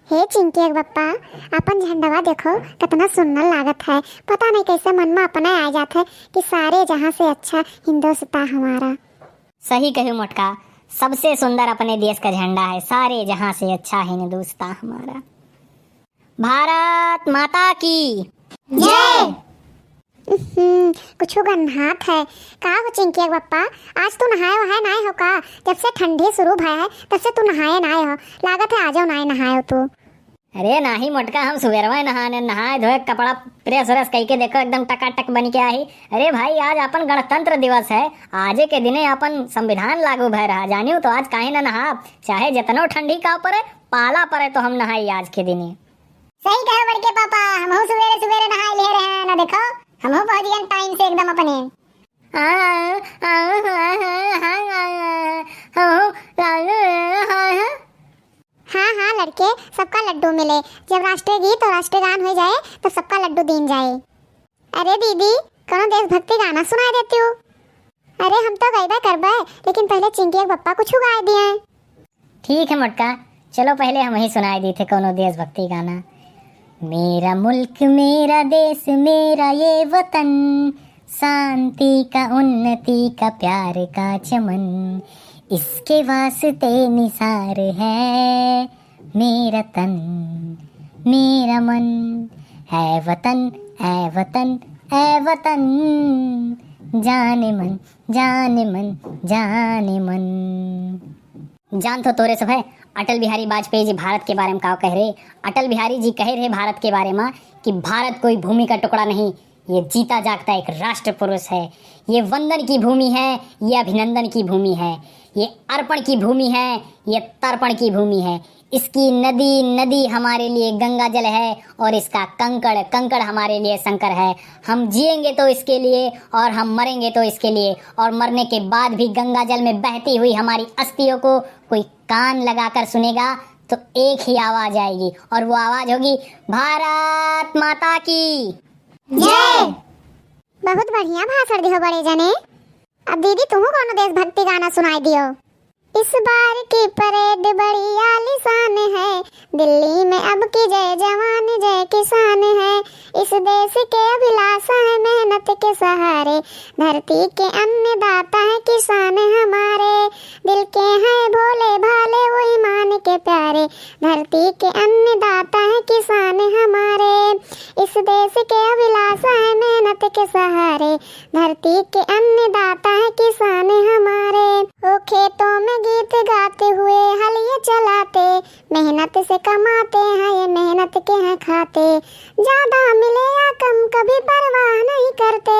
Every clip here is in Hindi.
हे चिंकी बप्पा, अपन झंडवा देखो कितना सुंदर लागत है। पता नहीं कैसे मन में अपना आ जाता है कि सारे जहाँ से अच्छा हिंदुस्तान हमारा। सही कहूँ मोटका, सबसे सुंदर अपने देश का झंडा है, सारे जहाँ से अच्छा हिंदुस्तान हमारा। भारत माता की जय। कुछ गन्हात है का हो चिंकी बप्पा? आज तू नहाए वहाए नाय हो का? जब से ठंडी शुरू भया है तब से तू नहाए नाय हो। लागत है आजो नाय नहाए हो तू। अरे नाही मोटका, हम सुबेरवा नहाए धोए कपड़ा प्रेस व्रेस कई के देखो एकदम टकाटक बन के आई। अरे भाई, आज अपन गणतंत्र दिवस है, आजे के दिने अपन संविधान लागू भय रहा जानियो, तो आज काहे न नहा, चाहे जितनो ठंडी का पड़े पाला पड़े तो हम नहाई आज के दिने। सही कहो बड़के पापा, हम सुबेरे सुबेरे नहाए ले रहे हैं ना, देखो हम पहुंच गए टाइम से एकदम अपने। हाँ हाँ लड़के, सबका लड्डू मिले। जब राष्ट्रीय गीत और राष्ट्रीय गान हो जाए तो सबका लड्डू दीन जाए। अरे दीदी, कौन देशभक्ति गाना सुनाई देती हो? अरे हम तो गईबा करबा, लेकिन पहले चिंकी बप्पा कुछ गाए दिए। ठीक है मोटका, चलो पहले हम ही सुनाई दी थे कोनो देशभक्ति गाना। मेरा मुल्क मेरा देश मेरा ये वतन, शांति का उन्नति का प्यार का चमन, इसके वास्ते निसार है मेरा तन मेरा मन, है वतन है वतन है वतन, जाने मन जाने मन जाने मन। जान तो तोरे सब है, अटल बिहारी वाजपेयी जी भारत के बारे में का कह रहे। अटल बिहारी जी कह रहे भारत के बारे में कि भारत कोई भूमि का टुकड़ा नहीं, ये जीता जागता एक राष्ट्र पुरुष है। ये वंदन की भूमि है, ये अभिनंदन की भूमि है, ये अर्पण की भूमि है, ये तर्पण की भूमि है। इसकी नदी नदी हमारे लिए गंगा जल है और इसका कंकड़ कंकड़ हमारे लिए शंकर है। हम जिएंगे तो इसके लिए और हम मरेंगे तो इसके लिए, और मरने के बाद भी गंगा जल में बहती हुई हमारी अस्थियों को कोई कान लगाकर सुनेगा तो एक ही आवाज आएगी, और वो आवाज होगी भारत माता की जय। बहुत बढ़िया भाषण दियो बड़े जने। अब दीदी तुम कौन देशभक्ति गाना सुनाई दियो? इस बार की परेड बड़ी आलीशान है, दिल्ली में अब की जय जवान जय किसान है। इस देश के अभिलाषा है मेहनत के सहारे, धरती के अन्नदाता है किसान हमारे। दिल के हैं भोले भाले वो ईमान के प्यारे, धरती के अन्नदाता है किसान हमारे। इस देश के अभिलाषा है मेहनत के सहारे, धरती के अन्नदाता है किसान हमारे। वो खेतों में गीत गाते हुए हल ये चलाते, मेहनत से कमाते हैं ये मेहनत के हैं खाते। ज्यादा मिले या कम कभी परवाह नहीं करते,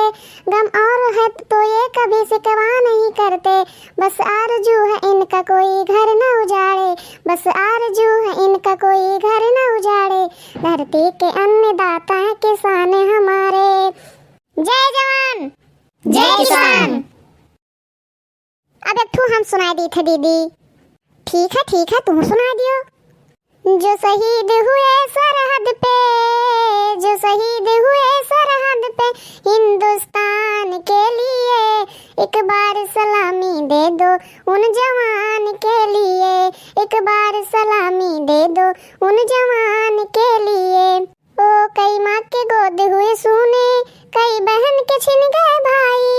गम और है तो ये कभी सिकवा नहीं करते। बस आरज़ू है इनका कोई घर न उजाड़े, बस आरज़ू है इनका कोई घर न उजाड़े, धरती के अन्नदाता है किसान हमारे। जय जवान जय किसान। अब एक ठू हम सुनाई दी थे दीदी। ठीक है तुम सुना दियो। जो शहीद हुए सरहद पे, जो शहीद हुए सरहद पे हिंदुस्तान के लिए, एक बार सलामी दे दो उन जवान के लिए, एक बार सलामी दे दो उन जवान के लिए। ओ कई माँ के गोद हुए सूने, कई बहन के छिन गए भाई,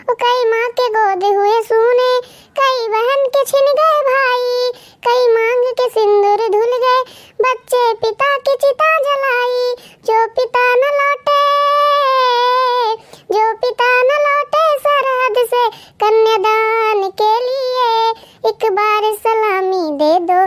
ओ कई माँ के गोद हुए सूने, कई बहन के छिन गए भाई, कई मांग के सिंदूर धुल गए, बच्चे पिता की चिता जलाई। जो पिता न लौटे, जो पिता न लौटे सरहद से कन्यादान के लिए, एक बार सलामी दे दो